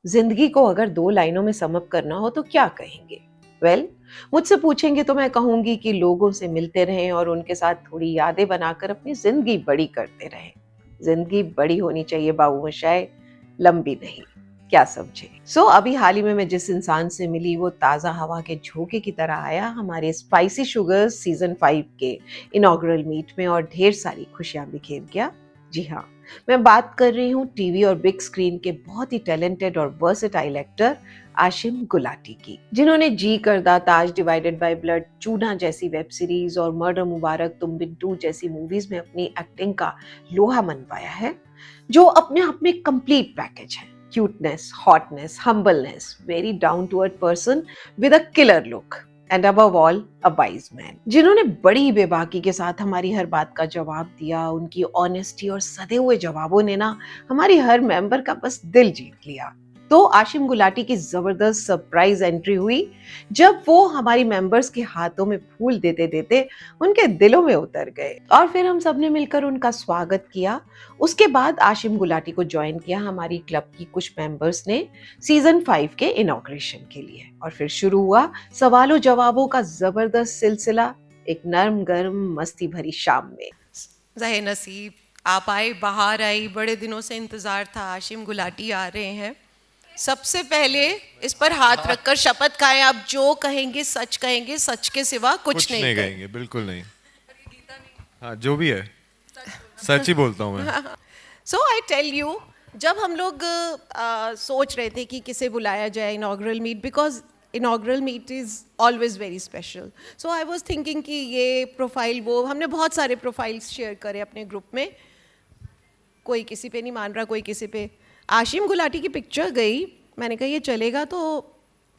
जिंदगी को अगर 2 लाइनों में सम अप करना हो तो क्या कहेंगे? वेल, मुझसे पूछेंगे तो मैं कहूँगी कि लोगों से मिलते रहें और उनके साथ थोड़ी यादें बनाकर अपनी ज़िंदगी बड़ी करते रहें। ज़िंदगी बड़ी होनी चाहिए बाबू मोशाय, लंबी नहीं। क्या समझे? अभी हाल ही में मैं जिस इंसान से मिली वो ताज़ा हवा के झोंके की तरह आया हमारे स्पाइसी शुगर्स सीज़न 5 के इनॉग्रल मीट में और ढेर सारी खुशियाँ बिखेर गया। जी हाँ, मैं बात कर रही हूँ टीवी और बिग स्क्रीन के बहुत ही टैलेंटेड और वर्सेटाइल एक्टर आशिम गुलाटी की, जिन्होंने जी करदा, ताज डिवाइडेड बाय ब्लड, चूना जैसी वेब सीरीज और मर्डर मुबारक, तुम बिन टू जैसी मूवीज में अपनी एक्टिंग का लोहा मनवाया है, जो अपने आप में कंप्लीट पैकेज है। Cuteness, hotness, humbleness, very down to earth person with a killer look and above all a wise man, जिन्होंने बड़ी बेबाकी के साथ हमारी हर बात का जवाब दिया। उनकी ऑनेस्टी और सधे हुए जवाबों ने ना हमारी हर मेंबर का बस दिल जीत लिया। तो आशिम गुलाटी की जबरदस्त सरप्राइज एंट्री हुई जब वो हमारी मेंबर्स के हाथों में फूल देते देते उनके दिलों में उतर गए और फिर हम सबने मिलकर उनका स्वागत किया। उसके बाद आशिम गुलाटी को ज्वाइन किया हमारी क्लब की कुछ मेंबर्स ने सीजन 5 के इनॉग्रेशन के लिए, और फिर शुरू हुआ सवालों जवाबों का जबरदस्त सिलसिला एक नर्म गर्म मस्ती भरी शाम में। ज़हे नसीब आप आए, बाहर आई, बड़े दिनों से इंतज़ार था। आशिम गुलाटी आ रहे हैं। सबसे पहले इस पर हाथ रखकर शपथ खाएं, आप जो कहेंगे सच कहेंगे, सच के सिवा कुछ कुछ नहीं नहीं कहेंगे। कहेंगे, बिल्कुल नहीं। हाँ, जो भी है सच ही बोलता हूँ मैं। सो आई टेल यू, जब हम लोग सोच रहे थे कि किसे बुलाया जाए inaugural meet, because inaugural meet is always very special, so I was thinking कि ये प्रोफाइल, वो हमने बहुत सारे प्रोफाइल्स शेयर करे अपने ग्रुप में, कोई किसी पे नहीं मान रहा, कोई किसी पे। आशिम गुलाटी की पिक्चर गई, मैंने कहा ये चलेगा तो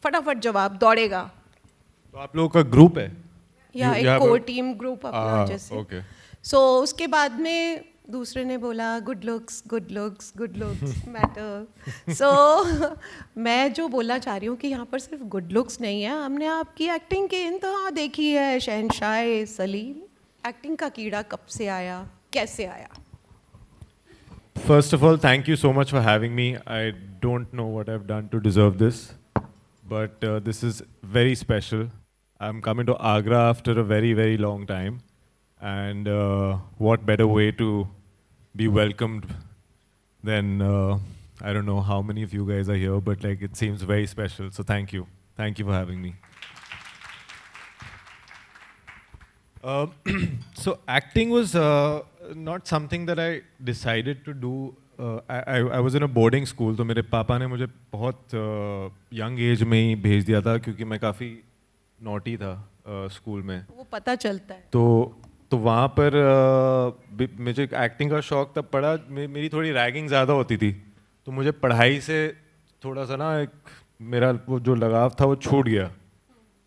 फटाफट जवाब दौड़ेगा। तो आप लोगों का ग्रुप है? या यू एक हैव कोर टीम ग्रुप अपना जैसे। ओके। उसके बाद में दूसरे ने बोला good looks good looks good looks matter. मैं जो बोलना चाह रही हूँ कि यहाँ पर सिर्फ गुड लुक्स नहीं है, हमने आपकी एक्टिंग के इंतहा देखी है। शहनशाह सलीम, एक्टिंग का कीड़ा कब से आया, कैसे आया? First of all, thank you so much for having me. I don't know what I've done to deserve this, but this is very special. I'm coming to Agra after a very, very long time. And what better way to be welcomed than, I don't know how many of you guys are here, but like it seems very special. So thank you. Thank you for having me. Uh, so acting was not something that I decided to do. I was in a boarding school, तो मेरे पापा ने मुझे बहुत young age में ही भेज दिया था क्योंकि मैं काफ़ी नॉटी था स्कूल में। वो पता चलता है। तो वहाँ पर मुझे एक्टिंग का शौक तब पड़ा। मेरी थोड़ी रैगिंग ज़्यादा होती थी, तो मुझे पढ़ाई से थोड़ा सा ना एक मेरा वो जो लगाव था वो छूट गया।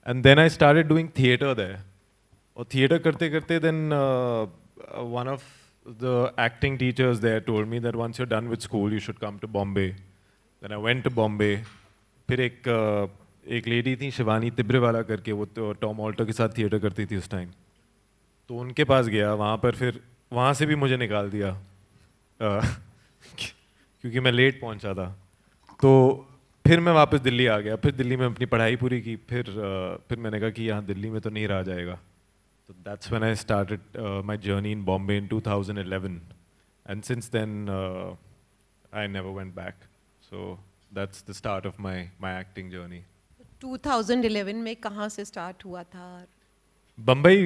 And then I started doing theatre there. और थिएटर करते करते then one of the acting teachers there told me that once you are done with school you should come to Bombay. Then I went to Bombay. फिर एक lady थी शिवानी तिब्रेवाला करके, वो तो Tom alter के साथ थिएटर करती थी उस टाइम, तो उनके पास गया। वहाँ पर फिर वहाँ से भी मुझे निकाल दिया क्योंकि मैं लेट पहुँचा था। तो फिर मैं वापस दिल्ली आ गया। फिर दिल्ली में अपनी पढ़ाई पूरी की। फिर मैंने कहा कि यहाँ दिल्ली में तो नहीं रहा जाएगा। So that's when I started my journey in Bombay in 2011, and since then I never went back. So that's the start of my acting journey. 2011 में कहाँ से स्टार्ट हुआ था? बम्बई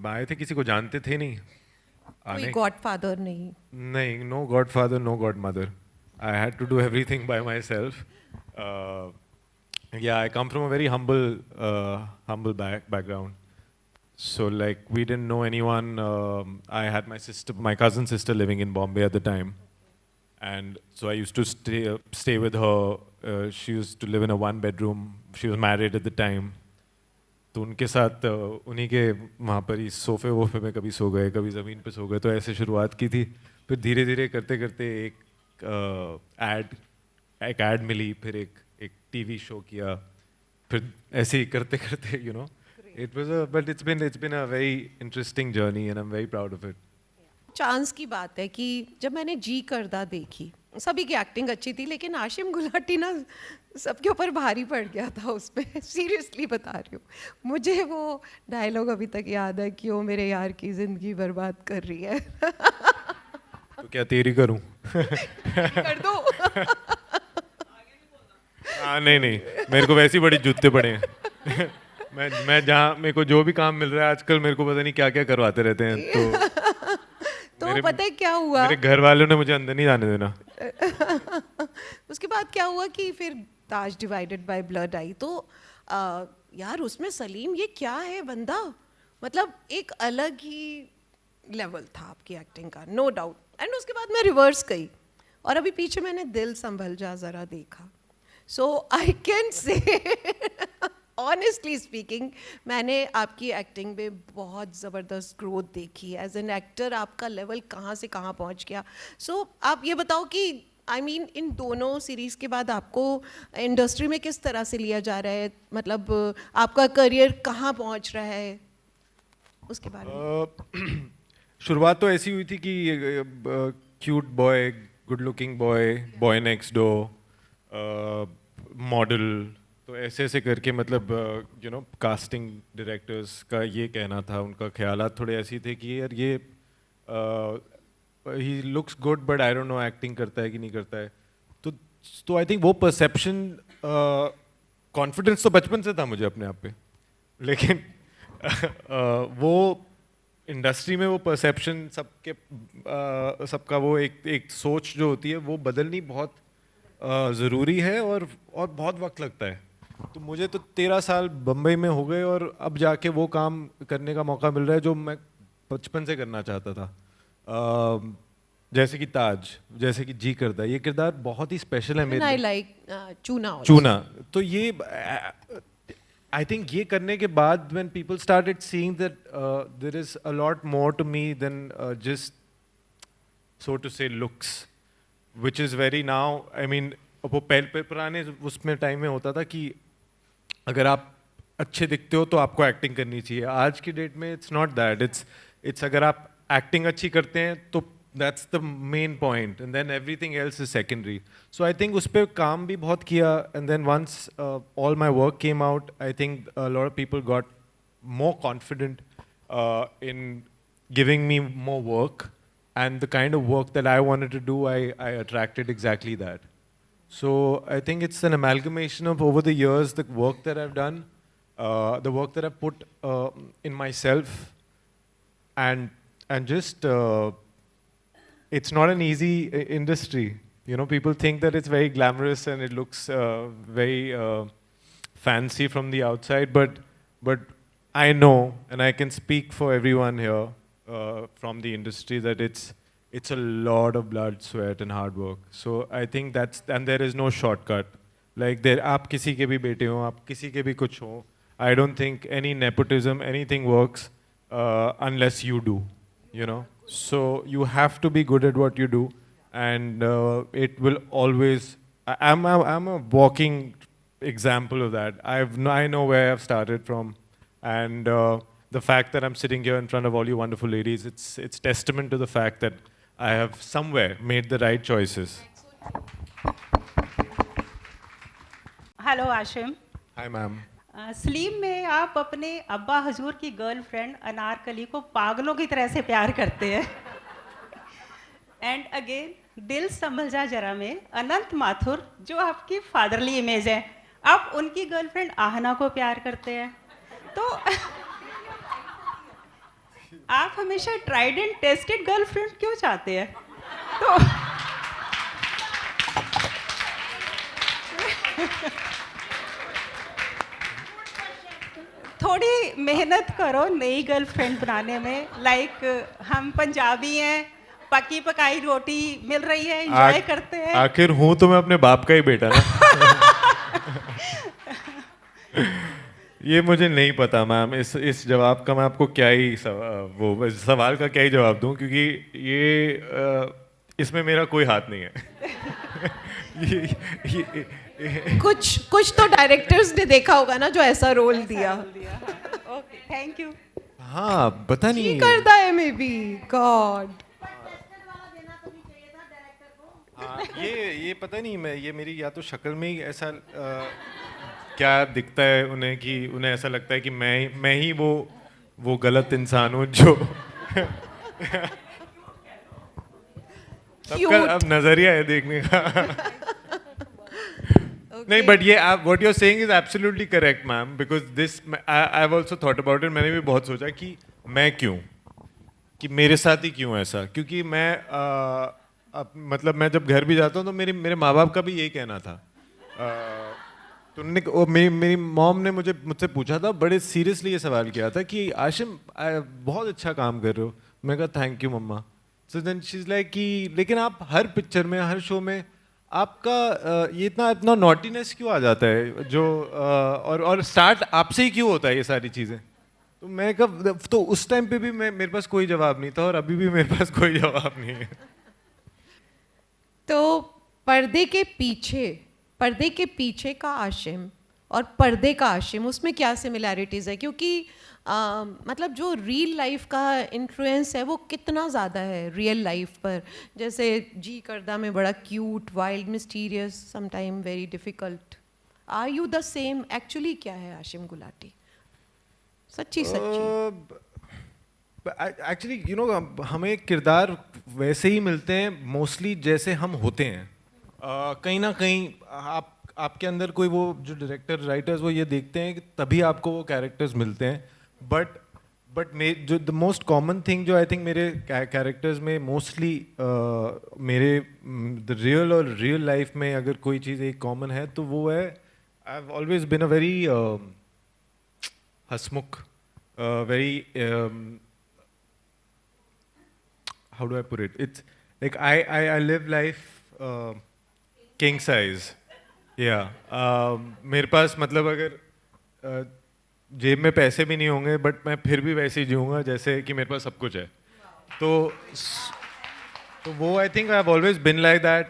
आए थे, किसी को जानते थे नहीं कोई आने। गॉडफादर नहीं? नहीं, no godfather, no godmother. I had to do everything by myself. Uh, yeah, I come from a very humble background. So like we didn't know anyone. I had my cousin sister living in Bombay at the time, and so I used to stay with her. She used to live in a one bedroom. She was married at the time. तो उनके साथ उन्हीं के वहाँ पर ही सोफे वोफे में कभी सो गए, कभी ज़मीन पे सो गए। तो ऐसे शुरुआत की थी। फिर धीरे धीरे करते करते एड एक ऐड मिली, फिर एक टीवी शो किया, फिर ऐसे ही करते करते it was a but it's been a very interesting journey and I'm very proud of it. Chance की बात है कि जब मैंने जी करदा देखी सभी की एक्टिंग अच्छी थी, लेकिन आशिम गुलाटी ना सबके ऊपर भारी पड़ गया था उसमें। सीरियसली बता रही हूँ, मुझे वो डायलॉग अभी तक याद है कि वो मेरे यार की ज़िंदगी बर्बाद कर रही है। तो क्या तेरी करूं? कर दो। हाँ नहीं नहीं, मेरे को वैसे ही बड़े जूते पड़े हैं। मैं जहाँ मेरे को जो भी काम मिल रहा है आजकल, मेरे को पता नहीं क्या क्या करवाते रहते हैं। तो मेरे पता है क्या हुआ, मेरे घर वालों ने मुझे अंदर नहीं जाने देना। उसके बाद क्या हुआ कि फिर ताज डिवाइडेड बाय ब्लड आई, तो यार उसमें सलीम ये क्या है बंदा, मतलब एक अलग ही लेवल था आपकी एक्टिंग का, नो डाउट। एंड उसके बाद मैं रिवर्स गई और अभी पीछे मैंने दिल संभल जा ज़रा देखा। So I can say honestly speaking, मैंने आपकी एक्टिंग में बहुत ज़बरदस्त ग्रोथ देखी। एज एन एक्टर आपका लेवल कहाँ से कहाँ पहुँच गया। सो आप ये बताओ कि आई मीन इन दोनों सीरीज़ के बाद आपको इंडस्ट्री में किस तरह से लिया जा रहा है, मतलब आपका करियर कहाँ पहुँच रहा है, उसके बारे में। शुरुआत तो ऐसी हुई थी कि cute boy, good looking boy, boy next door, model, तो ऐसे ऐसे करके, मतलब यू नो कास्टिंग डायरेक्टर्स का ये कहना था, उनका ख्यालात थोड़े ऐसे थे कि यार ये he looks good but I don't know acting करता है कि नहीं करता है। तो आई थिंक वो परसेप्शन, कॉन्फिडेंस तो बचपन से था मुझे अपने आप पे, लेकिन वो इंडस्ट्री में वो परसेप्शन सबका वो एक सोच जो होती है वो बदलनी बहुत ज़रूरी है, और बहुत वक्त लगता है। तो मुझे तो 13 साल बम्बई में हो गए और अब जाके वो काम करने का मौका मिल रहा है जो मैं बचपन से करना चाहता था। जैसे कि ताज, जैसे कि जी करता है, ये किरदार बहुत ही स्पेशल है मेरे आई लिए। लाइक चूना also. चूना, तो ये आई थिंक ये करने के बाद when people started seeing that there is a lot more to me than just so to say looks, which is very now, I mean वो पुराने उसमें टाइम में होता था कि अगर आप अच्छे दिखते हो तो आपको एक्टिंग करनी चाहिए। आज की डेट में इट्स नॉट दैट, इट्स अगर आप एक्टिंग अच्छी करते हैं तो that's the main point, and then everything else is secondary. So I think उस पर काम भी बहुत किया, एंड देन वंस ऑल माई वर्क केम आउट, आई थिंक lot of people got more confident in giving me more work, and the kind of work that I wanted to do, I attracted exactly that. So I think it's an amalgamation of over the years the work that I've done, the work that I've put in myself, and just it's not an easy industry. You know, people think that it's very glamorous and it looks very fancy from the outside, but I know, and I can speak for everyone here from the industry, that it's a lot of blood, sweat, and hard work. So I think and there is no shortcut. Like आप किसी के भी बेटे हो, आप किसी के भी कुछ हो. I don't think any nepotism, anything works unless you do. You know, so you have to be good at what you do, and it will always. I'm a walking example of that. I know where I've started from. And the fact that I'm sitting here in front of all you wonderful ladies, it's testament to the fact that I have somewhere made the right choices. Hello Ashim. Hi, ma'am. Salim में आप अपने अब्बा हजूर की girlfriend Anarkali को पागलों की तरह से प्यार करते हैं। एंड अगेन दिल संभल जा जरा में अनंत माथुर, जो आपकी फादरली इमेज है, आप उनकी गर्लफ्रेंड आहना को प्यार करते हैं। तो आप हमेशा ट्राइड एंड टेस्टेड गर्लफ्रेंड क्यों चाहते हैं? तो थोड़ी मेहनत करो नई गर्लफ्रेंड बनाने में। लाइक हम पंजाबी हैं, पकी पकाई रोटी मिल रही है, एंजॉय करते हैं। आखिर हूँ तो मैं अपने बाप का ही बेटा ना। ये मुझे नहीं पता मैम, इस जवाब का मैं आपको क्या ही वो सवाल का क्या ही जवाब दूं, क्योंकि ये इसमें मेरा कोई हाथ नहीं है। कुछ तो डायरेक्टर्स ने देखा होगा ना जो ऐसा रोल दिया। Okay, thank you. हाँ, पता नहीं करता है मे बी, गॉड। ये पता नहीं, मैं ये मेरी या तो शक्ल में ही ऐसा क्या दिखता है उन्हें कि उन्हें ऐसा लगता है कि मैं ही वो गलत इंसान हूँ जो सबका अब नजरिया है देखने का। नहीं, बट ये आप what you are saying is absolutely correct ma'am, because this I have also thought about it. मैंने भी बहुत सोचा कि मैं क्यों, कि मेरे साथ ही क्यों ऐसा, क्योंकि मैं मतलब मैं जब घर भी जाता हूँ तो मेरे माँ बाप का भी यही कहना था। तो उन्होंने मेरी मॉम ने मुझसे पूछा था, बड़े सीरियसली ये सवाल किया था कि आशिम बहुत अच्छा काम कर रहे हो। मैं कहा थैंक यू मम्मा। So then she is like कि लेकिन आप हर पिक्चर में, हर शो में आपका ये इतना नॉटीनेस क्यों आ जाता है, जो और स्टार्ट आपसे ही क्यों होता है ये सारी चीज़ें। तो मैं कब तो उस टाइम पे भी मेरे पास कोई जवाब नहीं था, और अभी भी मेरे पास कोई जवाब नहीं है। तो पर्दे के पीछे का आशिम और पर्दे का आशिम, उसमें क्या सिमिलैरिटीज़ है? क्योंकि मतलब जो रियल लाइफ का इन्फ्लुएंस है वो कितना ज़्यादा है रियल लाइफ पर। जैसे जी करदा में बड़ा cute, wild, mysterious, sometime very difficult. Are you the same? Actually क्या है आशिम गुलाटी, सच्ची सच्ची? एक्चुअली यू नो, हमें किरदार वैसे ही मिलते हैं मोस्टली जैसे हम होते हैं। कहीं ना कहीं आपके अंदर कोई वो जो डायरेक्टर राइटर्स वो ये देखते हैं कि तभी आपको वो कैरेक्टर्स मिलते हैं। बट जो द मोस्ट कॉमन थिंग जो आई थिंक मेरे कैरेक्टर्स में मोस्टली मेरे द रियल और रियल लाइफ में अगर कोई चीज़ एक कॉमन है तो वो है, आई have always bin a very Hasmukh, very how do I put it? It's like I live life king size. Yeah. मेरे पास मतलब अगर जेब में पैसे भी नहीं होंगे बट मैं फिर भी वैसे ही जीऊँगा जैसे कि मेरे पास सब कुछ है। तो वो I think I have always been like that.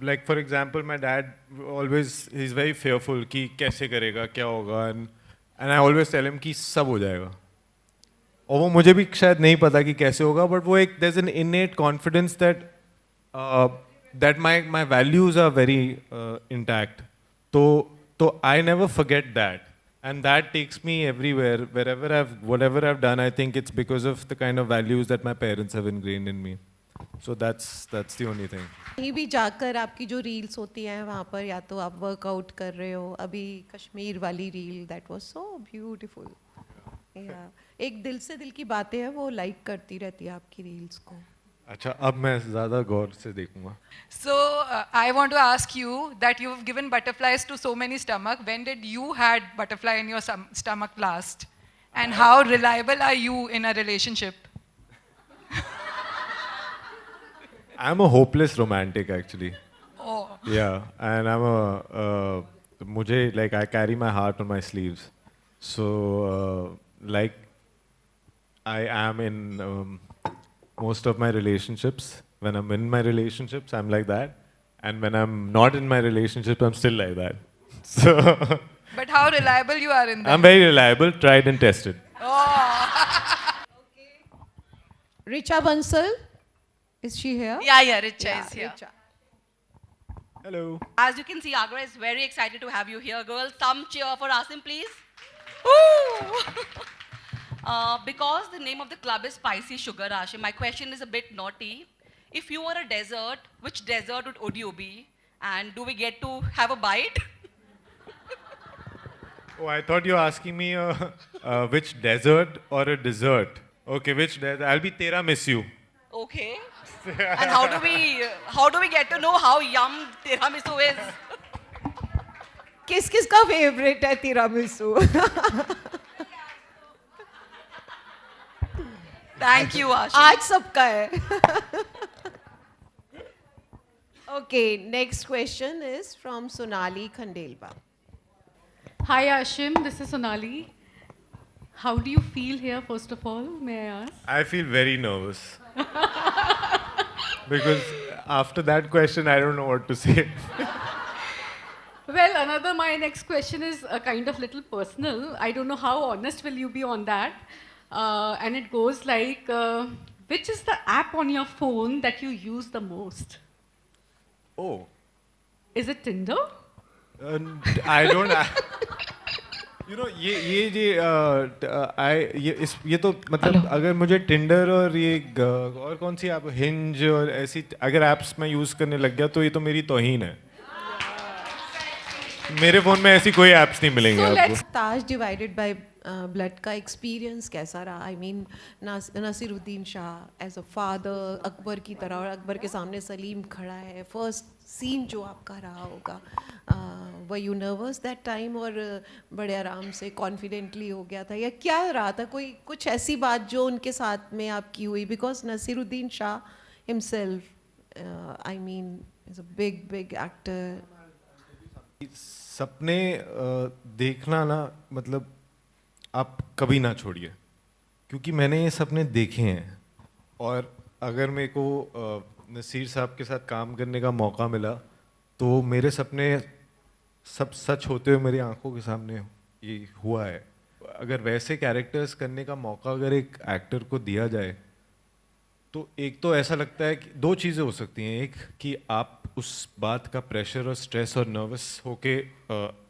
Like for example my dad always he is very fearful कि कैसे करेगा, क्या होगा, and I always tell him कि सब हो जाएगा। और वो मुझे भी शायद नहीं पता कि कैसे होगा, बट वो एक there is an innate confidence that my values are very intact. तो I never forget that, and that takes me everywhere, whatever I've done, I think it's because of the kind of values that my parents have ingrained in me. So that's the only thing. कहीं भी जाकर आपकी जो reels होती हैं वहाँ पर, या तो आप वर्कआउट कर रहे हो, अभी कश्मीर वाली reel that was so beautiful. या एक दिल से दिल की बातें हैं, वो लाइक करती रहती है आपकी रील्स को। अच्छा, अब मैं ज़्यादा गौर से देखूंगा। So I want to ask you that you've given butterflies to so many stomach. When did you had butterfly in your stomach last? And how reliable are you in a relationship? I'm a hopeless romantic actually. Oh. Yeah, and मुझे like I carry my heart on my sleeves. So like I am in most of my relationships. When I'm in my relationships, I'm like that, and when I'm not in my relationship, I'm still like that. So But how reliable you are in that? I'm very reliable, tried and tested. Oh. Richa Bansal, is she here? Yeah, Richa is here. Richa. Hello. As you can see, Agra is very excited to have you here, girls. Some cheer for Asim, please. Woo! Because the name of the club is Spicy Sugar, Ashim, my question is a bit naughty. If you were a dessert, which dessert would you be? And do we get to have a bite? Oh, I thought you were asking me which desert or a dessert. Okay, which desert? I'll be tiramisu. Okay. And how do we get to know how yum tiramisu is? किस किस का favourite है tiramisu? Thank you, Ashim. आज सबका है। Okay, next question is from Sonali Khandelwal. Hi Ashim, this is Sonali. How do you feel here, first of all, may I ask? I feel very nervous. Because after that question, I don't know what to say. Well, my next question is a kind of little personal. I don't know how honest will you be on that. And it goes like, which is the app on your phone that you use the most? Oh, Is it Tinder? I don't. You know, ये तो मतलब अगर मुझे Tinder और और कौन सी app, hinge और ऐसी अगर ऐप्स मैं यूज़ करने लग गया तो ये तो मेरी तौहीन है. मेरे फ़ोन में ऐसी कोई ऐप्स नहीं मिलेंगे So आपको. let's Taj divided by blood का एक्सपीरियंस कैसा रहा? I mean Naseeruddin Shah as a father, Akbar की तरह, और अकबर के सामने सलीम खड़ा है, फर्स्ट सीन जो आपका रहा होगा, were you nervous that time, और बड़े आराम से कॉन्फिडेंटली हो गया था, या क्या रहा था? कोई कुछ ऐसी बात जो उनके साथ में आपकी हुई? Because Naseeruddin Shah himself, I mean, is a big big actor. सपने देखना ना, मतलब आप कभी ना छोड़िए, क्योंकि मैंने ये सपने देखे हैं. और अगर मेरे को नसीर साहब के साथ काम करने का मौका मिला तो मेरे सपने सब सच होते हुए मेरी आंखों के सामने ये हुआ है. अगर वैसे कैरेक्टर्स करने का मौका अगर एक एक्टर को दिया जाए तो एक तो ऐसा लगता है कि दो चीज़ें हो सकती हैं. एक कि आप उस बात का प्रेशर और स्ट्रेस और नर्वस होके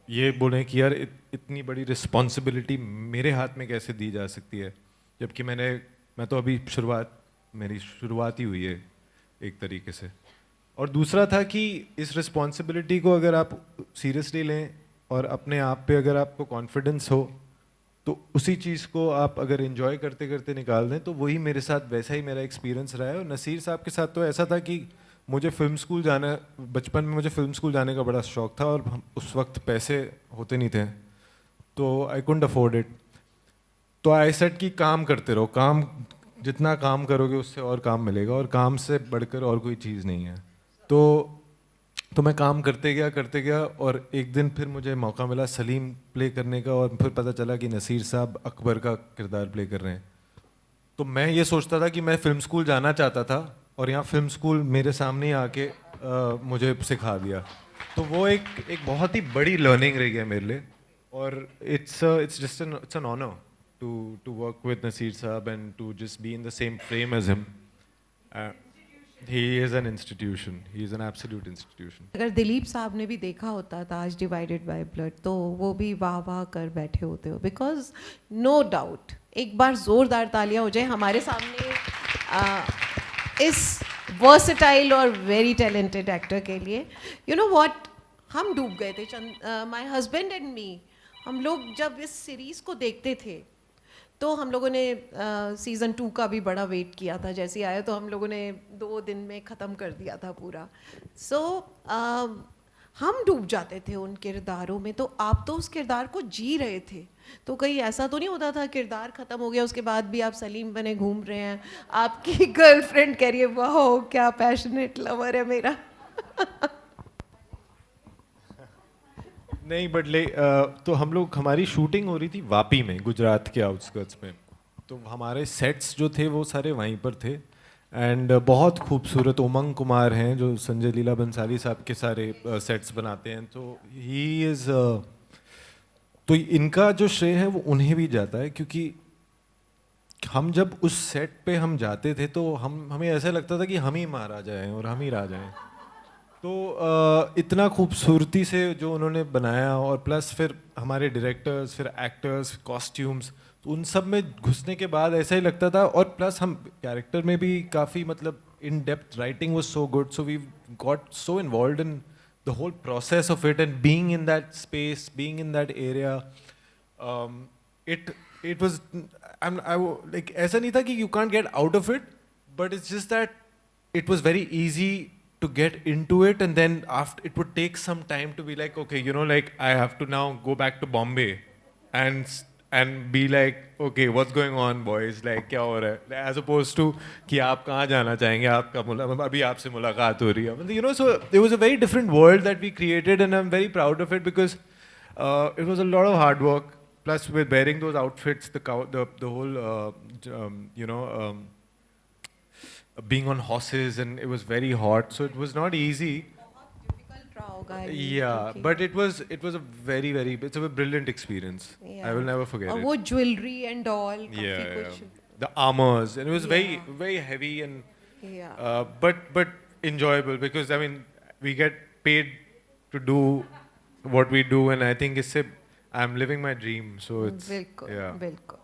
ये बोलें कि यार इतनी बड़ी रिस्पॉन्सिबिलिटी मेरे हाथ में कैसे दी जा सकती है, जबकि मैं तो अभी मेरी शुरुआत ही हुई है एक तरीके से. और दूसरा था कि इस रिस्पॉन्सिबिलिटी को अगर आप सीरियसली लें और अपने आप पे अगर आपको कॉन्फिडेंस हो तो उसी चीज़ को आप अगर एंजॉय करते करते निकाल दें, तो वही मेरे साथ वैसा ही मेरा एक्सपीरियंस रहा है. और नसीर साहब के साथ तो ऐसा था कि मुझे फिल्म स्कूल जाना, बचपन में मुझे फिल्म स्कूल जाने का बड़ा शौक था और उस वक्त पैसे होते नहीं थे तो आई कुडंट अफोर्ड इट. तो आई सेड कि काम करते रहो, काम जितना काम करोगे उससे और काम मिलेगा, और काम से बढ़कर और कोई चीज़ नहीं है. तो मैं काम करते गया और एक दिन फिर मुझे मौका मिला सलीम प्ले करने का, और फिर पता चला कि नसीर साहब अकबर का किरदार प्ले कर रहे हैं. तो मैं ये सोचता था कि मैं फिल्म स्कूल जाना चाहता था और यहाँ फिल्म स्कूल मेरे सामने ही आके मुझे सिखा दिया. तो वो एक बहुत ही बड़ी लर्निंग रही है मेरे लिए. और it's just an honour to work with Naseer Saab and to just be in the same frame as him. He is an institution. He is an absolute institution. अगर दिलीप साहब ने भी देखा होता ताज डिवाइडेड बाय ब्लड तो वो भी वाह वाह कर बैठे होते हो, बिकॉज नो डाउट, एक बार जोरदार तालियां हो जाए हमारे सामने इस वर्सेटाइल और वेरी टैलेंटेड एक्टर के लिए. यू नो व्हाट, हम डूब गए थे, माय हस्बैंड एंड मी. हम लोग जब इस सीरीज़ को देखते थे तो हम लोगों ने सीज़न 2 का भी बड़ा वेट किया था. जैसे ही आया तो हम लोगों ने 2 दिन में ख़त्म कर दिया था पूरा. सो हम डूब जाते थे उन किरदारों में. तो आप तो उस किरदार को जी रहे थे, तो कहीं ऐसा तो नहीं होता था किरदार ख़त्म हो गया उसके बाद भी आप सलीम बने घूम रहे हैं, आपकी गर्लफ्रेंड कह रही है वाह क्या पैशनेट लवर है मेरा? नहीं बट तो हमारी शूटिंग हो रही थी वापी में, गुजरात के आउटस्कर्ट्स में. तो हमारे सेट्स जो थे वो सारे वहीं पर थे. एंड बहुत खूबसूरत उमंग कुमार हैं जो संजय लीला बंसाली साहब के सारे सेट्स बनाते हैं. तो ही इज़ तो इनका जो श्रेय है वो उन्हें भी जाता है, क्योंकि हम जब उस सेट पे हम जाते थे तो हमें ऐसा लगता था कि हम ही महाराजा हैं और हम ही राजा हैं. तो इतना खूबसूरती से जो उन्होंने बनाया, और प्लस फिर हमारे डायरेक्टर्स, फिर एक्टर्स, कॉस्ट्यूम्स, तो उन सब में घुसने के बाद ऐसा ही लगता था. और प्लस हम कैरेक्टर में भी काफ़ी मतलब in depth writing was so good, so we got so involved in the whole process of it, and being in that space, being in that area, it was like ऐसा नहीं था कि you can't get out of it, but it's just that it was very easy to get into it, and then after it would take some time to be like, okay, you know, like I have to now go back to Bombay and be like, okay, what's going on boys, like क्या हो रहा है, as opposed to कि आप कहाँ जाना चाहेंगे, आपका अभी आपसे मुलाकात हो रही है, you know. So it was a very different world that we created, and I'm very proud of it because it was a lot of hard work, plus with wearing those outfits, the whole you know, being on horses, and it was very hot, so it was not easy. Difficult रहा होगा. Yeah, but it was a very it's a brilliant experience. I will never forget और it. वो jewellery and all Yeah, काफी yeah. कुछ. The armors, and it was Yeah. very heavy and Yeah. but enjoyable, because I mean we get paid to do what we do, and I think I'm living my dream. So it's बिल्कुल yeah. बिल्कुल.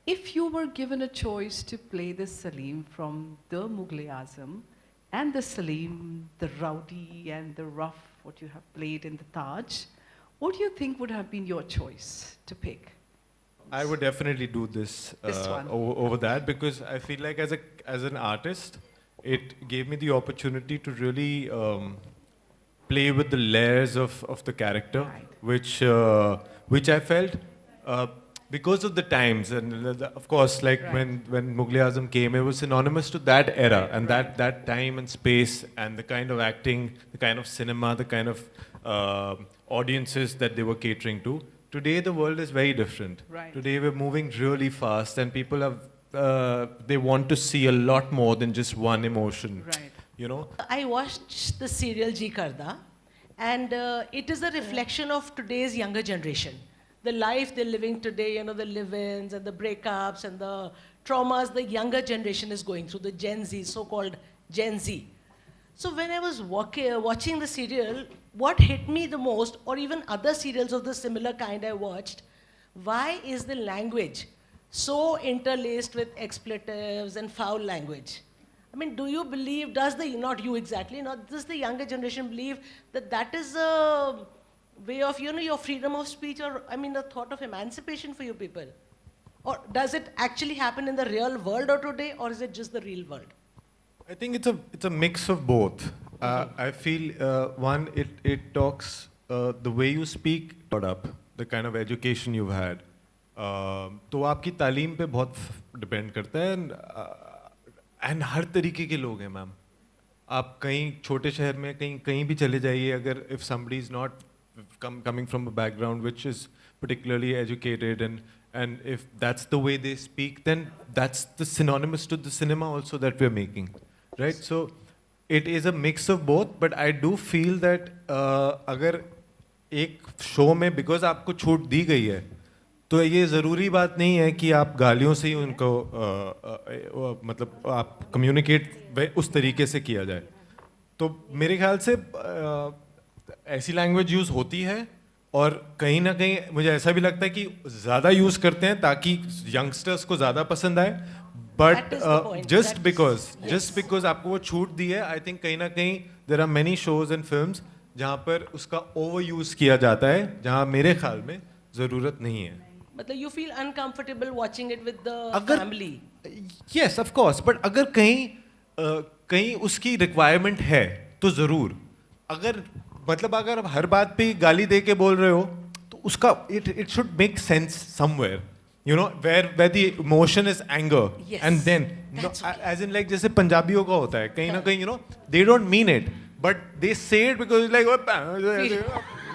If you were given a choice to play the Salim from the Mughal-e-Azam and the Salim, the rowdy and the rough, what you have played in the Taj, what do you think would have been your choice to pick? I would definitely do this, This one. over that, because I feel like as an artist, it gave me the opportunity to really play with the layers of the character, which I felt because of the times, and of course, like when Mughal-e-Azam came, it was synonymous to that era and that time and space and the kind of acting, the kind of cinema, the kind of audiences that they were catering to. Today, the world is very different. Right. Today, we're moving really fast, and people have they want to see a lot more than just one emotion. Right. You know. I watched the serial Ji Karda, and it is a reflection of today's younger generation. The life they're living today, you know, the live-ins and the breakups and the traumas the younger generation is going through, the Gen Z, so-called Gen Z. So when I was watching the serial, what hit me the most, or even other serials of the similar kind I watched, why is the language so interlaced with expletives and foul language? I mean, do you believe, not you exactly, does the younger generation believe that that is a way of, you know, your freedom of speech, or, I mean, a thought of emancipation for you people? Or does it actually happen in the real world or today, or is it just the real world? I think it's a mix of both. I feel one, it talks the way you speak, brought up, the kind of education you've had. तो आपकी तालीम पे बहुत depend करता है, and हर तरीके के लोग हैं मैम. आप कहीं छोटे शहर में कहीं भी चले जाइए, अगर if somebody is not coming from a background which is particularly educated, and if that's the way they speak, then that's the synonymous to the cinema also that we're making, right? So it is a mix of both, but I do feel that अगर एक show में because आपको छूट दी गई है, तो ये ज़रूरी बात नहीं है कि आप गालियों से ही उनको मतलब आप कम्युनिकेट उस तरीके से किया जाए. तो मेरे ख्याल से ऐसी लैंग्वेज यूज़ होती है, और कहीं ना कहीं मुझे ऐसा भी लगता है कि ज़्यादा यूज़ करते हैं ताकि यंगस्टर्स को ज़्यादा पसंद आए. बट जस्ट बिकॉज आपको वो छूट दी है, आई थिंक कहीं ना कहीं there are many shows and films जहाँ पर उसका ओवर यूज़ किया जाता है, जहाँ मेरे ख्याल में ज़रूरत नहीं है. मतलब you feel uncomfortable watching it with the family? Yes, of course. But अगर कहीं उसकी रिक्वायरमेंट है तो ज़रूर. अगर आप हर बात पे गाली दे के बोल रहे हो, तो उसका it should make sense somewhere. You know, where the emotion is anger. Yes, and then, that's okay. as in like जैसे पंजाबियों का होता है, कहीं ना कहीं, you know, they don't mean it, but they say it because it's like,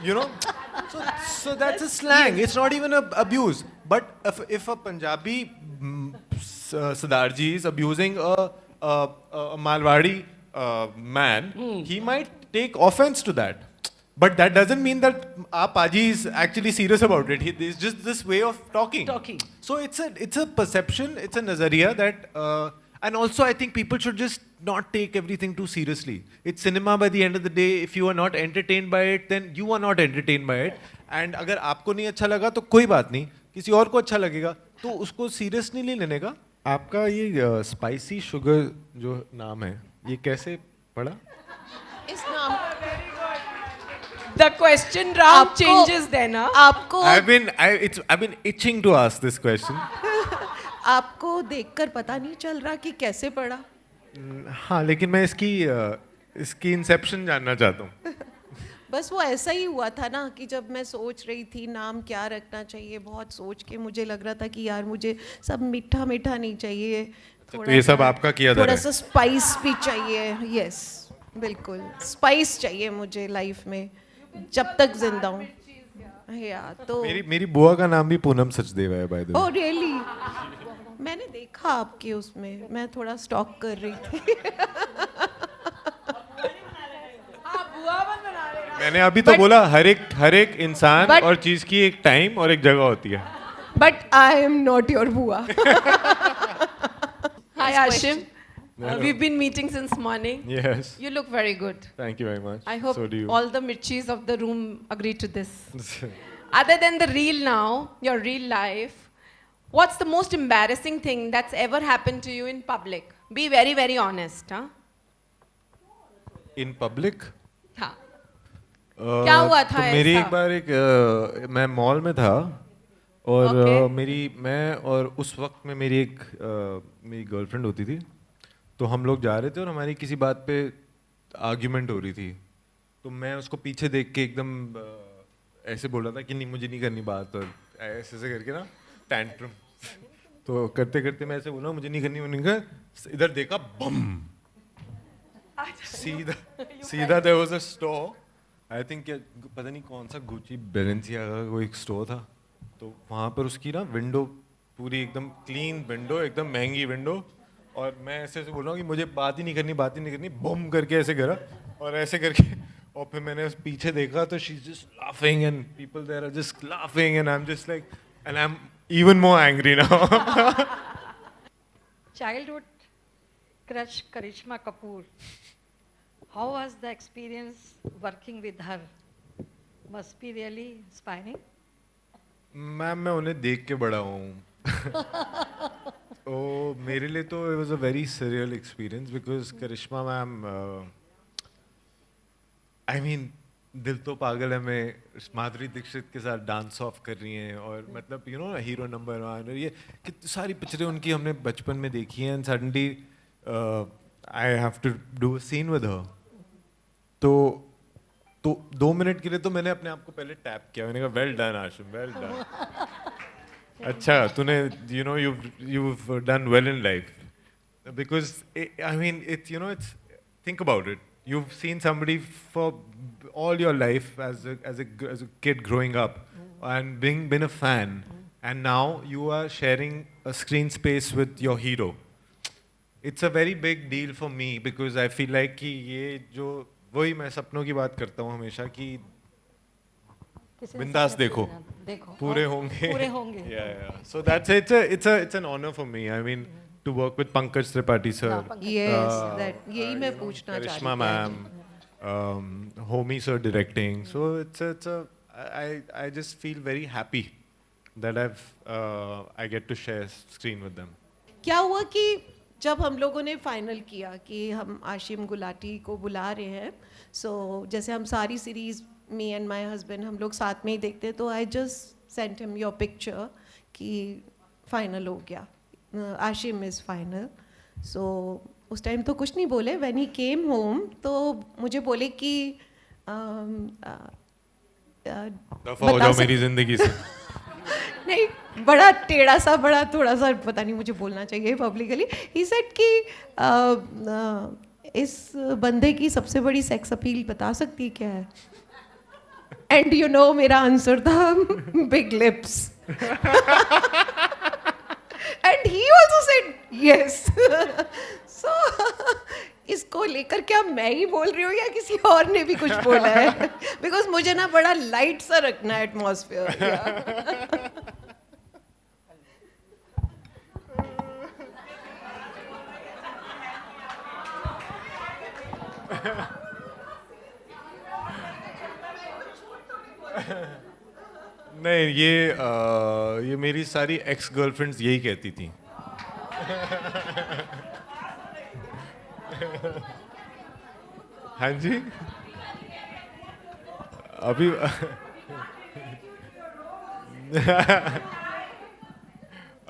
you know. So that's a slang. It's not even an abuse. But if a Punjabi Sardarji is abusing a Malwadi man, he might take offense to that. But that doesn't mean that our Paji is actually serious about it. It's just this way of talking. So it's a perception, it's a nazariya that, and also I think people should just not take everything too seriously. It's cinema by the end of the day. If you are not entertained by it, then you are not entertained by it. And अगर आपको नहीं अच्छा लगा तो कोई बात नहीं, किसी और को अच्छा लगेगा, तो उसको सीरियस नहीं लेने का. आपका ये स्पाइसी शुगर जो नाम है, ये कैसे पड़ा? इस नाम The question round changes then, huh? आपको I've been itching to ask this question. आपको देखकर पता नहीं चल रहा कि कैसे पड़ा? हाँ, लेकिन मैं इसकी इंसेप्शन जानना चाहता हूँ. बस वो ऐसा ही हुआ था ना कि जब मैं सोच रही थी नाम क्या रखना चाहिए, बहुत सोच के मुझे लग रहा था कि यार मुझे सब मीठा मीठा नहीं चाहिए, तो ये सब आपका किया जा रहा थोड़ा है? सा स्पाइस भी चाहिए. यस, बिल्कुल स्पाइस चाहिए मुझे लाइफ में जब तक जिंदा हूँ. या तो मेरी बुआ का नाम भी पूनम सचदेवा है, by the way. Oh really? मैंने देखा आपके उसमें, मैं थोड़ा स्टॉक कर रही थी. मैंने अभी तो बोला हर एक इंसान और चीज की एक टाइम और एक जगह होती है. But I am not your बुआ. Hi, Ashim. We've been meeting since morning. Yes. You look very good. Thank you very much. I hope So do you. all the Mirchis of the room agree to this. Other than the real now, your real life, what's the most embarrassing thing that's ever happened to you in public? Be very, very honest, huh? In public? हाँ. क्या हुआ था तो मेरी ऐसा? एक बार मैं mall में था और Okay. मैं और उस वक्त में मेरी गर्लफ्रेंड होती थी, तो हम लोग जा रहे थे और हमारी किसी बात पे आर्ग्यूमेंट हो रही थी, तो मैं उसको पीछे देख के एकदम ऐसे बोल रहा था कि नहीं मुझे नहीं करनी बात, और ऐसे ऐसे करके ना टैंट्रम तो करते करते मैं ऐसे बोला मुझे नहीं करनी, इधर देखा बम, सीधा सीधा there was a store, I think पता नहीं कौन सा गुची बेलेंसिया का कोई एक स्टोर था, तो वहाँ पर उसकी ना विंडो पूरी एकदम क्लीन विंडो, एकदम महंगी विंडो, और मैं ऐसे ऐसे बोल रहा हूँ कि मुझे बात ही नहीं करनी, बम करके ऐसे करा और ऐसे करके, और फिर मैंने पीछे देखा तो she is just laughing and people there are just laughing and I am just like and I am even more angry now. Childhood crush Karishma Kapoor. How was the experience working with her? Must be really inspiring. Ma'am मैं उन्हें देख के बड़ा हूँ. तो मेरे लिए तो it was a very surreal experience because Karishma ma'am I mean दिल तो पागल है मैं माधुरी दीक्षित के साथ डांस ऑफ कर रही हैं, और मतलब यू नो हीरो नंबर 1, और ये कितनी सारी पिक्चरें उनकी हमने बचपन में देखी हैं, and suddenly I have to do a scene with her. तो 2 मिनट के लिए तो मैंने अपने आप को पहले टैप किया, मैंने कहा well done Ashim, well done. अच्छा तूने you know you've done well in life, because I mean it's you know it's think about it, you've seen somebody for all your life as a kid growing up and been a fan, and now you are sharing a screen space with your hero. It's a very big deal for me because I feel like कि ये जो वही मैं सपनों की बात करता हूँ हमेशा कि बिंदास देखो पूरे होंगे. Yeah. So that's it's an honor for me. I mean to work with Pankaj Tripathi sir. Yes, that यही मैं पूछना चाह रही Karishma थी. ma'am, Homi sir directing. So I just feel very happy that I get to share screen with them. क्या हुआ कि जब हम लोगों ने फाइनल किया कि हम आशिम गुलाटी को बुला रहे हैं, सो जैसे हम सारी series me and my husband हम लोग साथ में ही देखते हैं, तो I just sent him your picture कि फाइनल हो गया, आशिम इज़ फाइनल. सो उस टाइम तो कुछ नहीं बोले. व्हेन ही केम होम तो मुझे बोले कि दफा हो जाओ मेरी जिंदगी से. नहीं, बड़ा टेढ़ा सा, बड़ा थोड़ा सा पता नहीं मुझे बोलना चाहिए पब्लिकली. ही सेड कि इस बंदे की सबसे बड़ी सेक्स अपील बता सकती क्या है? एंड यू नो मेरा आंसर था big lips. And he also said yes. So इसको लेकर क्या मैं ही बोल रही हूँ या किसी और ने भी कुछ बोला है? बिकॉज मुझे ना बड़ा लाइट सा रखना है एटमॉस्फेयर. नहीं ये मेरी सारी एक्स गर्लफ्रेंड्स यही कहती थी. हाँ जी अभी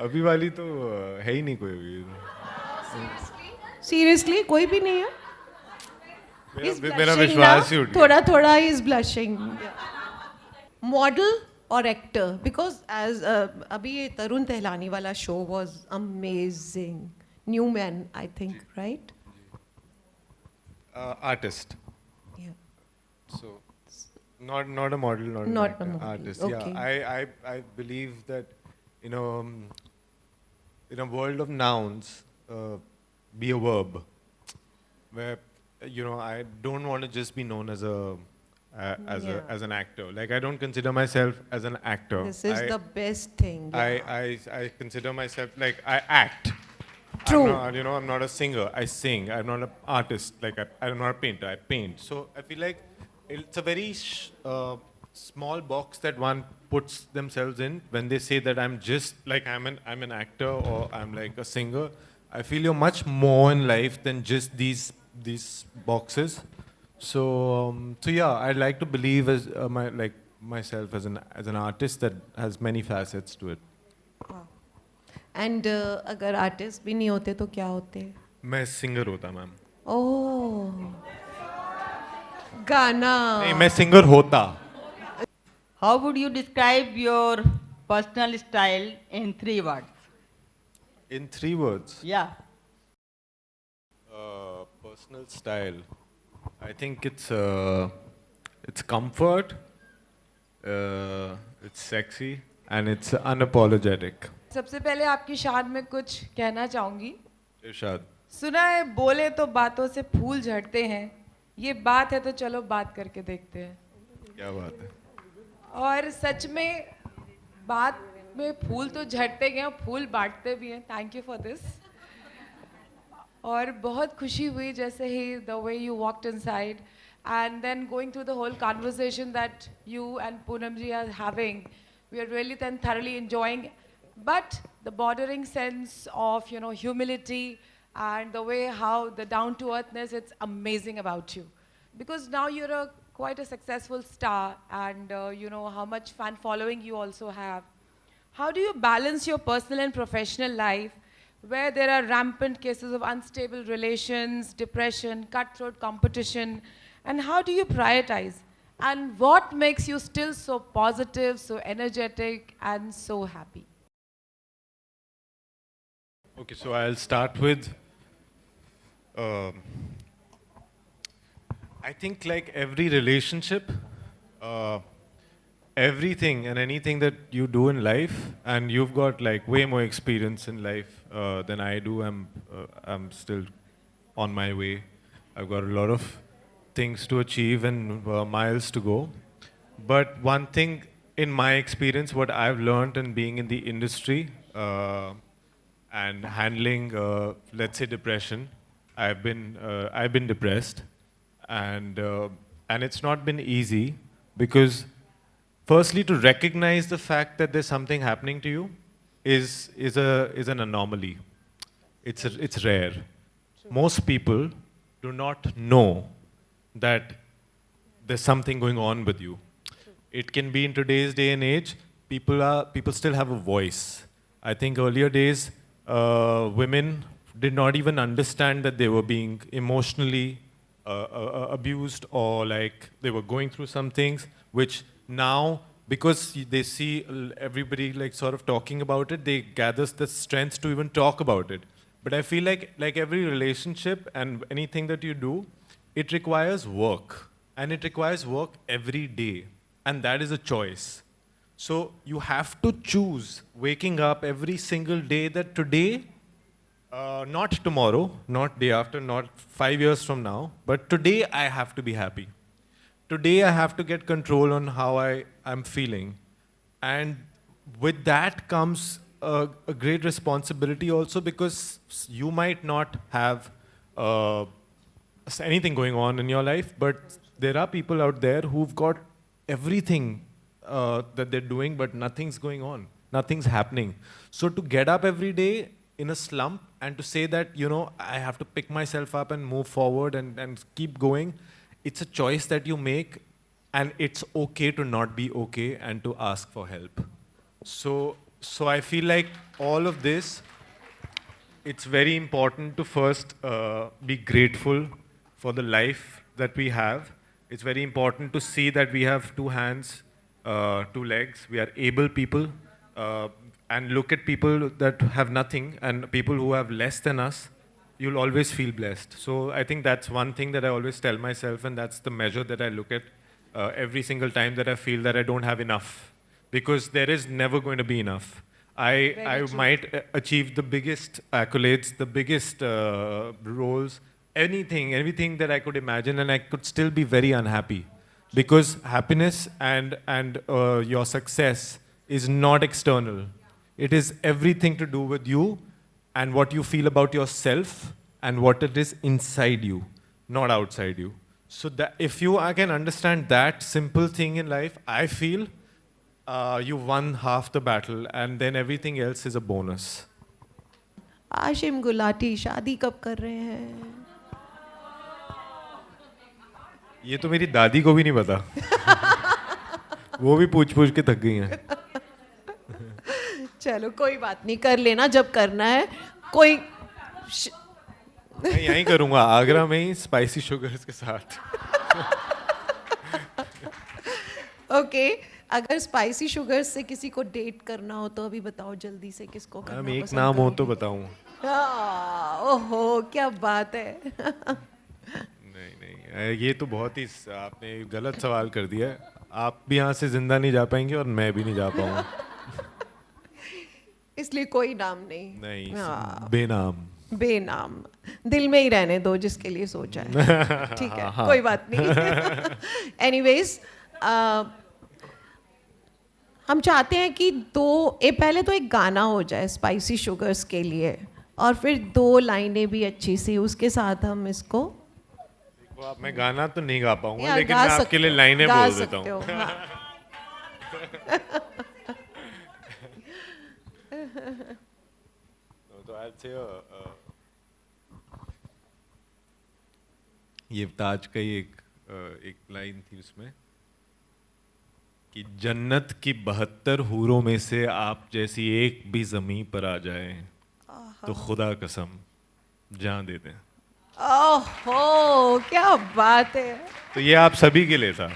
अभी वाली तो है ही नहीं कोई अभी. सीरियसली कोई भी नहीं है? मेरा विश्वास ही उठ गया. थोड़ा थोड़ा इज ब्लशिंग. मॉडल और एक्टर, बिकॉज एज अभी ये तरुण तहलानी वाला show was amazing. New man I think, right? Artist. Yeah. So not a model, not an Not actor, a model, artist. okay. Yeah, I believe that you know in a world of nouns, be a verb, where you know I don't want to just be known as as an actor. Like I don't consider myself as an actor. This is the best thing. I consider myself like I act. True. I'm not a singer. I sing. I'm not an artist. Like I'm not a painter. I paint. So I feel like it's a very small box that one puts themselves in when they say that I'm just like I'm an actor or I'm like a singer. I feel you're much more in life than just these boxes. So yeah, I'd like to believe as myself as an artist that has many facets to it. And अगर artist भी नहीं होते तो क्या होते? मैं singer होता ma'am. ओह, गाना. नहीं, मैं सिंगर होता. How would you describe your personal style in 3 words? In 3 words. Yeah. Personal style. I think it's comfort, it's sexy, and it's unapologetic. सबसे पहले आपकी शान में कुछ कहना चाहूँगी. इरशाद. सुना है बोले तो बातों से फूल झड़ते हैं. ये बात है तो चलो बात करके देखते हैं. क्या बात है. और सच में बात में फूल तो झड़ते गए और फूल बांटते भी हैं. Thank you for this. और बहुत खुशी हुई जैसे ही the way you walked inside and then going through the whole conversation that you and Poonam ji are having. We are really then thoroughly enjoying. But the bordering sense of, humility and the way how the down-to-earthness, it's amazing about you. Because now you're quite a successful star and how much fan following you also have. How do you balance your personal and professional life where there are rampant cases of unstable relations, depression, cutthroat competition, and how do you prioritize? And what makes you still so positive, so energetic, and so happy? Okay, so I'll start with, I think like every relationship, everything and anything that you do in life, and you've got like way more experience in life than I do. I'm still on my way. I've got a lot of things to achieve and miles to go. But one thing in my experience, what I've learned in being in the industry, and handling, let's say, depression. I've been depressed, and it's not been easy because, firstly, to recognize the fact that there's something happening to you is an anomaly. It's rare. Most people do not know that there's something going on with you. It can be in today's day and age. People still have a voice. I think earlier days, women did not even understand that they were being emotionally abused or like they were going through some things, which now, because they see everybody like sort of talking about it, they gather the strength to even talk about it. But I feel like every relationship and anything that you do, it requires work, and it requires work every day, and that is a choice. So you have to choose waking up every single day that today, not tomorrow, not day after, not 5 years from now, but today I have to be happy. Today I have to get control on how I'm feeling. And with that comes a great responsibility also, because you might not have anything going on in your life, but there are people out there who've got everything that they're doing, but nothing's going on. Nothing's happening. So to get up every day in a slump and to say that, I have to pick myself up and move forward and keep going, it's a choice that you make, and it's okay to not be okay and to ask for help. So I feel like all of this, it's very important to first be grateful for the life that we have. It's very important to see that we have 2 hands, 2 legs, we are able people, and look at people that have nothing and people who have less than us, you'll always feel blessed. So I think that's one thing that I always tell myself, and that's the measure that I look at every single time that I feel that I don't have enough, because there is never going to be enough. I might achieve the biggest accolades, the biggest roles, everything that I could imagine, and I could still be very unhappy, because happiness and your success is not external. It is everything to do with you and what you feel about yourself and what it is inside you, not outside you. So that if you I can understand that simple thing in life, I feel you won half the battle, and then everything else is a bonus. Ashim Gulati शादी कब कर रहे हैं? ये तो मेरी दादी को भी नहीं पता। वो भी पूछ पूछ के थक गई हैं। चलो कोई बात नहीं, कर लेना जब करना है। कोई मैं यहीं करूँगा, आगरा में ही स्पाइसी शुगर्स के साथ। ओके, अगर स्पाइसी शुगर से किसी को डेट करना हो तो अभी बताओ जल्दी से किसको करना मैम एक पसंद नाम हो करोगे? तो बताऊँ। ओहो क्या बात है। नहीं, ये तो बहुत ही आपने गलत सवाल कर दिया है। आप भी यहाँ से जिंदा नहीं जा पाएंगे और मैं भी नहीं जा पाऊंगा। इसलिए कोई नाम नहीं। नहीं, बेनाम। बेनाम, दिल में ही रहने दो जिसके लिए सोचा है। ठीक है, कोई बात नहीं। एनीवेज, हम चाहते हैं कि पहले तो एक गाना हो जाए स्पाइसी शुगर्स के लिए, और फिर 2 लाइनें भी अच्छी सी उसके साथ हम इसको। देखो आप, मैं गाना तो नहीं गा पाऊंगा, यार, लेकिन गा मैं आपके सकते लिए हो, लाइनें गा बोल देता सकते हो, हूँ। हाँ। तो I'll say ये ताज का ही एक लाइन थी उसमें कि जन्नत की 72 हूरों में से आप जैसी एक भी जमीन पर आ जाए तो खुदा कसम जान दे दें। ओहो क्या बात है। तो ये आप सभी के लिए था।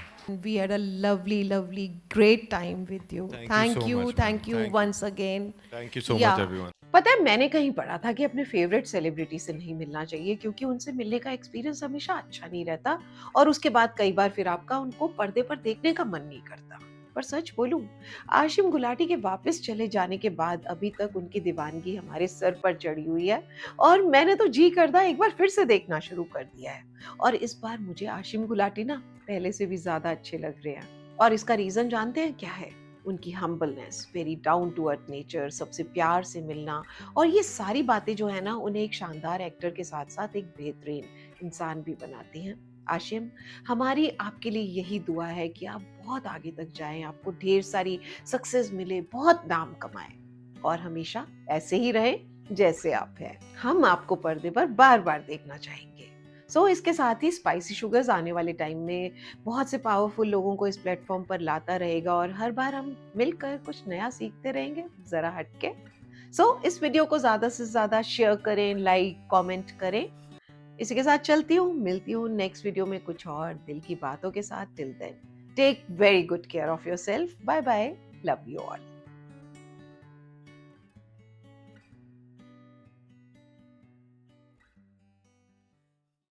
We had a lovely great time with you. Thank you so much, thank you ma'am. once again. Thank you so Yeah. much everyone. पता है, मैंने कहीं पढ़ा था कि अपने फेवरेट सेलिब्रिटी से नहीं मिलना चाहिए क्योंकि उनसे मिलने का एक्सपीरियंस हमेशा अच्छा नहीं रहता और उसके बाद कई बार फिर आपका उनको पर्दे पर देखने का मन नहीं करता। पर सच बोलूं, आशिम गुलाटी के वापस चले जाने के बाद अभी तक उनकी दीवानगी हमारे सर पर चढ़ी हुई है और मैंने तो जी करदा एक बार फिर से देखना शुरू कर दिया है। और इस बार मुझे आशिम गुलाटी ना पहले से भी ज्यादा अच्छे लग रहे हैं और इसका रीजन जानते हैं क्या है? उनकी humbleness, very down to earth nature, सबसे प्यार से मिलना, और ये सारी बातें जो है ना उन्हें एक शानदार एक्टर के साथ साथ एक बेहतरीन इंसान भी बनाती हैं। आशिम, हमारी आपके लिए यही दुआ है कि आप बहुत आगे तक जाएं, आपको ढेर सारी सक्सेस मिले, बहुत नाम कमाएं और हमेशा ऐसे ही रहें जैसे आप हैं। हम आपको पर्दे पर बार बार देखना चाहेंगे। सो इसके साथ ही स्पाइसी शुगर्स आने वाले टाइम में बहुत से पावरफुल लोगों को इस प्लेटफॉर्म पर लाता रहेगा और हर बार हम मिलकर कुछ नया सीखते रहेंगे जरा हटके। सो इस वीडियो को ज्यादा से ज्यादा शेयर करें, लाइक, कमेंट करें। इसी के साथ चलती हूँ, मिलती हूँ नेक्स्ट वीडियो में कुछ और दिल की बातों के साथ। Till then take very good care of yourself. Bye bye, love you all.